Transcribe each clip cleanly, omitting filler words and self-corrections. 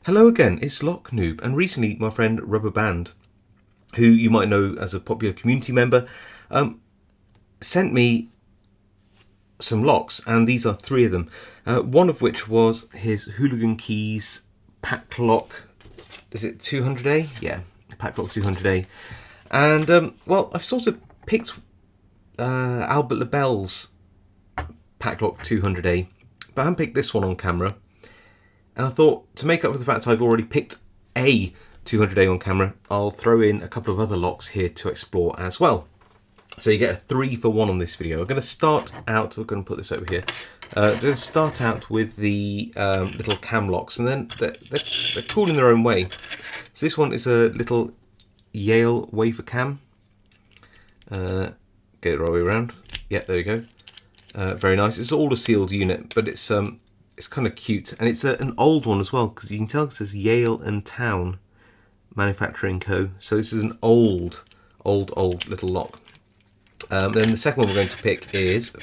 Hello again, it's Noob, and recently my friend Rubber Band, who you might know as a popular community member, sent me some locks, and these are three of them. One of which was his Hooligan Keys PacLock. Is it 200A? Yeah, PacLock 200A. And well, I've sort of picked Albert LaBelle's PacLock 200A, but I haven't picked this one on camera. And I thought, to make up for the fact I've already picked a 200A on camera, I'll throw in a couple of other locks here to explore as well. So you get a 3 for 1 on this video. I'm going to start out, we're going to put this over here. I'm going to start out with the little cam locks, and then they're cool in their own way. So this one is a little Yale wafer cam. Get it right way around. Yeah, there we go. Very nice. It's all a sealed unit, but it's kind of cute, and it's an old one as well, because you can tell it says Yale and Towne Manufacturing Co. So this is an old little lock. Then the second one we're going to pick is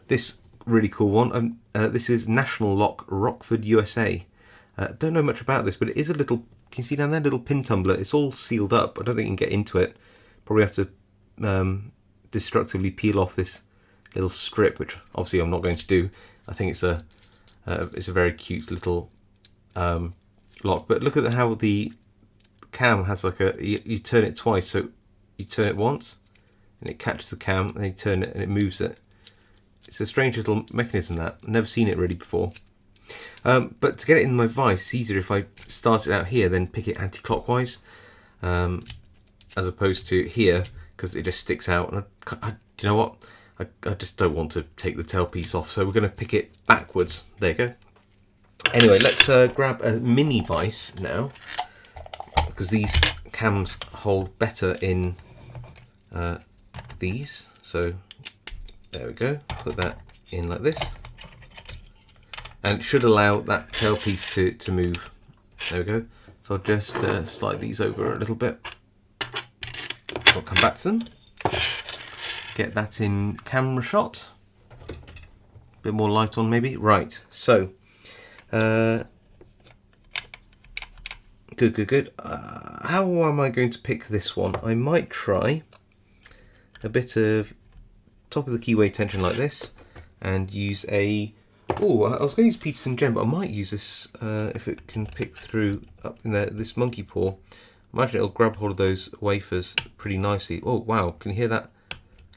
this really cool one. This is National Lock, Rockford, USA. Don't know much about this, but it is a little, can you see down there, little pin tumbler. It's all sealed up. I don't think you can get into it. Probably have to destructively peel off this little strip, which obviously I'm not going to do. I think it's a very cute little lock. But look at how the cam has like you turn it twice. So you turn it once and it catches the cam, and then you turn it and it moves it. It's a strange little mechanism that I've never seen it really before. But to get it in my vise, it's easier if I start it out here, then pick it anti-clockwise, as opposed to here, because it just sticks out. And do you know what? I just don't want to take the tailpiece off, so we're going to pick it backwards. There you go. Anyway, let's grab a mini vise now, because these cams hold better in these. So there we go. Put that in like this, and it should allow that tailpiece to move. There we go. So I'll just slide these over a little bit. I'll come back to them. Get that in camera shot. Bit more light on maybe. Right, so good. How am I going to pick this one? I might try a bit of top of the keyway tension like this, and use I was going to use Peterson Gem, but I might use this if it can pick through up in there, this monkey paw. Imagine it'll grab hold of those wafers pretty nicely. Oh wow, can you hear that?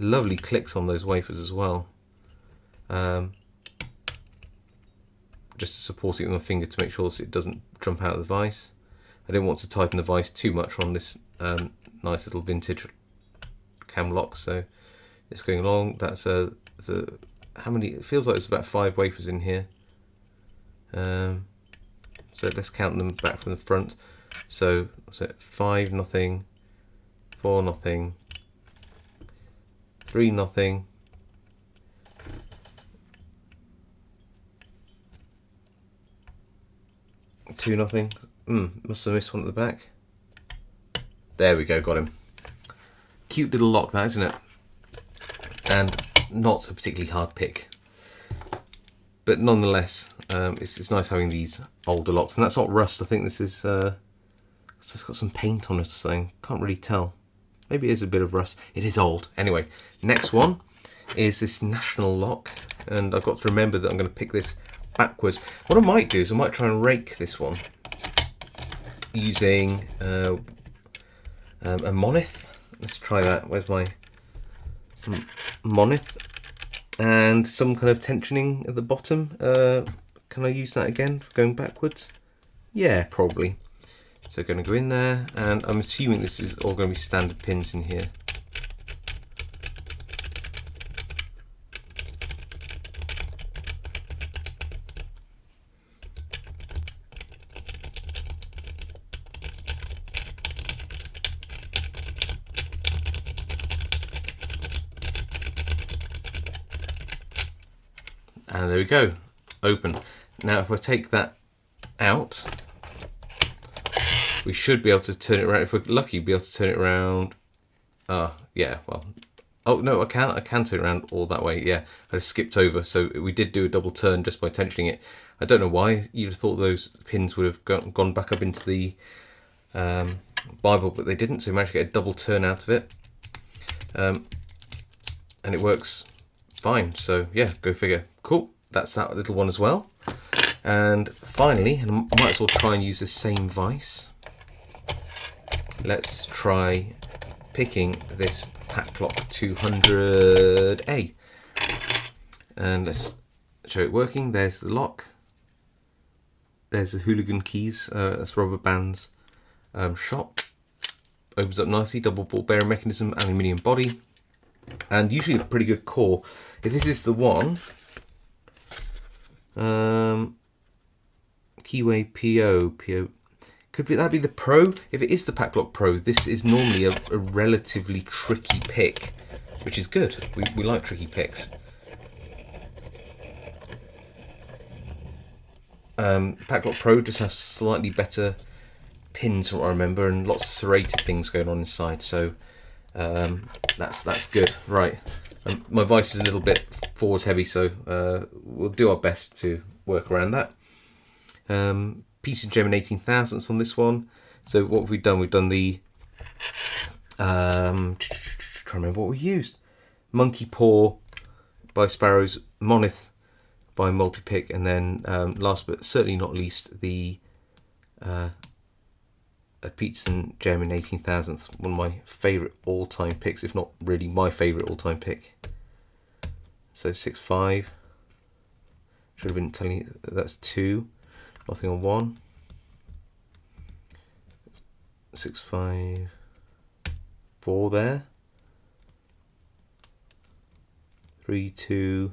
Lovely clicks on those wafers as well. Just supporting it with my finger to make sure that it doesn't jump out of the vise. I didn't want to tighten the vise too much on this nice little vintage cam lock, so it's going along. That's how many? It feels like there's about 5 wafers in here. So let's count them back from the front. So what's it? 5 nothing, 4 nothing. 3 nothing, 2 nothing. Must have missed one at the back. There we go, got him. Cute little lock that, isn't it? And not a particularly hard pick, but nonetheless, it's nice having these older locks. And that's not rust. I think this is it's just got some paint on it or something. Can't really tell. Maybe it is a bit of rust. It is old. Anyway, next one is this National Lock, and I've got to remember that I'm going to pick this backwards. What I might do is I might try and rake this one using a moneth. Let's try that. Where's my moneth? And some kind of tensioning at the bottom. Can I use that again for going backwards? Yeah, probably. So going to go in there, and I'm assuming this is all going to be standard pins in here. And there we go, open. Now if I take that out, we should be able to turn it around. If we're lucky, be able to turn it around. Yeah, well, Oh no, I can turn around all that way. Yeah, I just skipped over. So we did do a double turn just by tensioning it. I don't know why. You'd have thought those pins would have gone back up into the Bible, but they didn't. So we managed to get a double turn out of it, and it works fine. So yeah, go figure. Cool. That's that little one as well. And finally, and I might as well try and use the same vise. Let's try picking this PacLock 200A. And let's show it working. There's the lock. There's the hooligan keys. That's rubber bands shop. Opens up nicely. Double ball bearing mechanism, aluminium body, and usually a pretty good core. If this is the one, Keyway PO could be that'd be the Pro. If it is the PacLock Pro, this is normally a relatively tricky pick, which is good. We like tricky picks. PacLock Pro just has slightly better pins from what I remember, and lots of serrated things going on inside. So that's good. Right, my vise is a little bit forward heavy, so we'll do our best to work around that. Peach and Gem in 18,000ths on this one. So what have we done? We've done the trying to remember what we used. Monkey Paw by Sparrows, Monith by Multipick, and then last but certainly not least the Peach and Gem in 18,000ths. One of my favourite all-time picks, if not really my favourite all-time pick. So 6.5. Should have been telling you that's 2. Nothing on 1. 6.5. 4 there. 3, 2.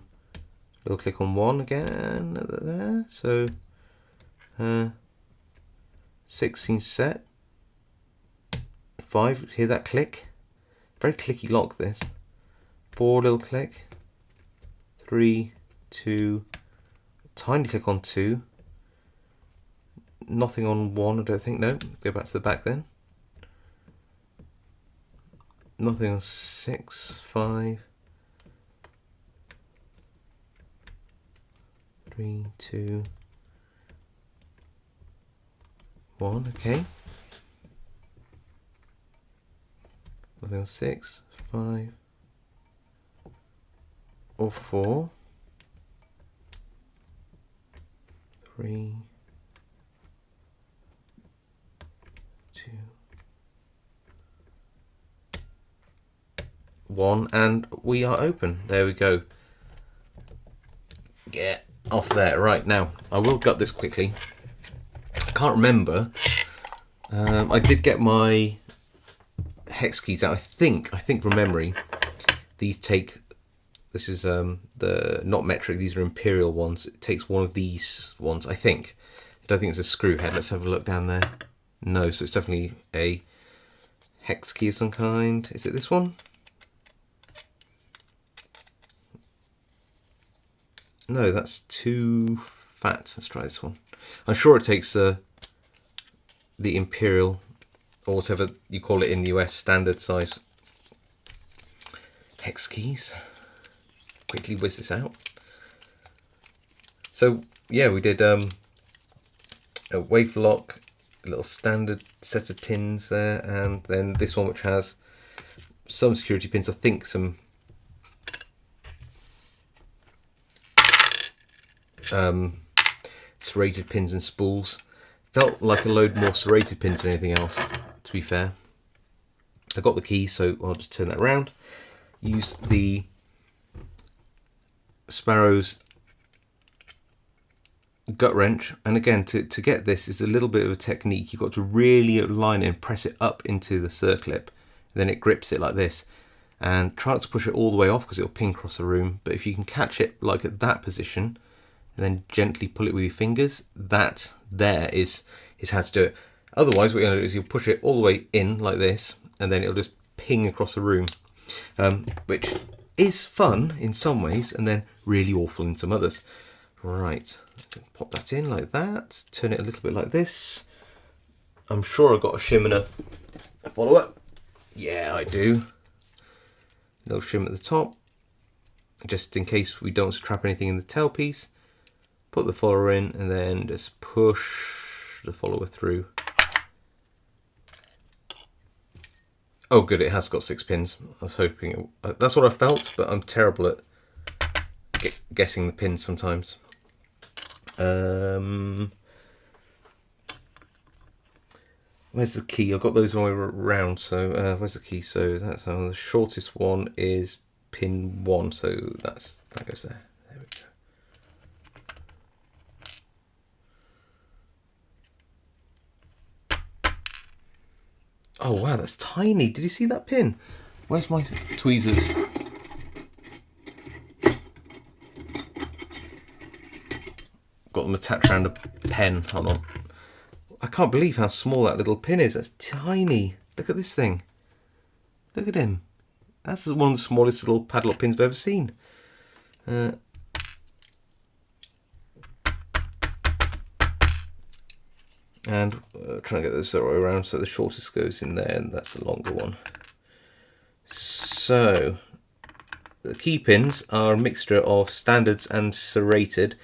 Little click on 1 again there. So 16 set. 5. Hear that click? Very clicky lock this. 4 little click. 3, 2. Tiny click on 2. Nothing on 1, I don't think. No, go back to the back then. Nothing on 6, 5. 3, 2, 1. Okay. Nothing on 6, 5, or 4. 3, 2, 1, and we are open. There we go. Get off there. Right, now I will gut this quickly. I can't remember. I did get my hex keys out. I think from memory these take, this is the not metric, these are imperial ones. It takes one of these ones, I think. I don't think it's a screw head. Let's have a look down there. No, so it's definitely a hex key of some kind. Is it this one? No, that's too fat. Let's try this one. I'm sure it takes the imperial, or whatever you call it in the US, standard size hex keys. Quickly whiz this out. So yeah, we did a wave lock, a little standard set of pins there, and then this one which has some security pins, I think some serrated pins and spools. Felt like a load more serrated pins than anything else, to be fair. I got the key, so I'll just turn that around. Use the Sparrows gut wrench, and again, to get this is a little bit of a technique. You've got to really align it and press it up into the circlip, and then it grips it like this, and try not to push it all the way off because it'll ping across the room. But if you can catch it like at that position and then gently pull it with your fingers, that there is how to do it. Otherwise what you're going to do is you'll push it all the way in like this, and then it'll just ping across the room, which is fun in some ways and then really awful in some others. Right, pop that in like that, turn it a little bit like this. I'm sure I've got a shim and a follower. Yeah, I do. little shim at the top, just in case we don't want to trap anything in the tailpiece. Put the follower in and then just push the follower through. Oh good, it has got 6 pins. I was hoping that's what I felt, but I'm terrible at guessing the pins sometimes. Where's the key? I've got those all the way around, so where's the key? So that's the shortest one is pin 1, so that goes there. There we go. Oh wow, that's tiny. Did you see that pin? Where's my tweezers? Got them attached around a pen. Hold on. I can't believe how small that little pin is. That's tiny. Look at this thing. Look at him. That's one of the smallest little padlock pins I've ever seen. And trying to get this the right way around, so the shortest goes in there and that's the longer one. So the key pins are a mixture of standards and serrated.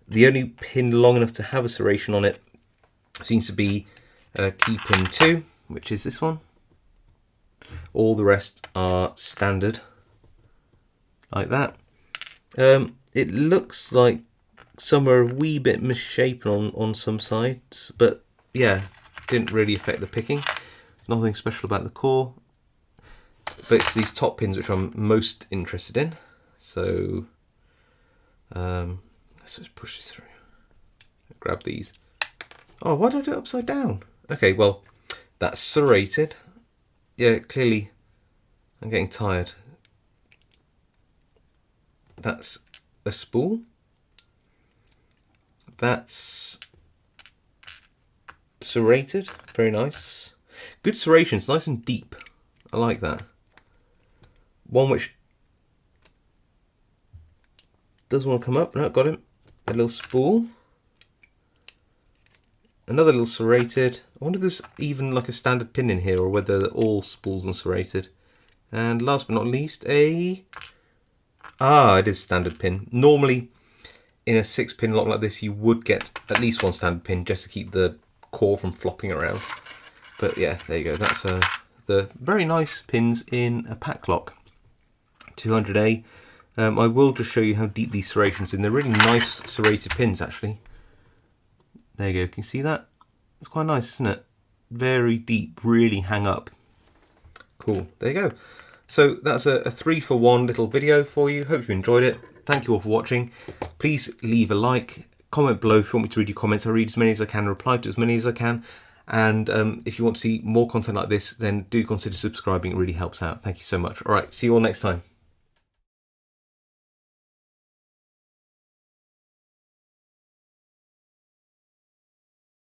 The only pin long enough to have a serration on it seems to be key pin 2, which is this one. All the rest are standard, like that. It looks like some are a wee bit misshapen on some sides, but yeah, didn't really affect the picking. Nothing special about the core, but it's these top pins which I'm most interested in. So let's just push this through. Grab these. Oh, why did I do it upside down? Okay, well, that's serrated. Yeah, clearly I'm getting tired. That's a spool. That's serrated. Very nice. Good serrations, nice and deep. I like that. One which doesn't want to come up. No, got him. A little spool. Another little serrated. I wonder if there's even like a standard pin in here or whether all spools are serrated. And last but not least, it is standard pin. Normally in a 6-pin lock like this you would get at least one standard pin just to keep the core from flopping around. But yeah, there you go. That's the very nice pins in a PacLock 200A. I will just show you how deep these serrations are in. They're really nice serrated pins actually. There you go, can you see that? It's quite nice, isn't it? Very deep, really hang up. Cool, there you go. So that's a 3-for-1 little video for you. Hope you enjoyed it. Thank you all for watching. Please leave a like, comment below if you want me to read your comments. I read as many as I can, reply to as many as I can. And if you want to see more content like this, then do consider subscribing. It really helps out. Thank you so much. All right, see you all next time.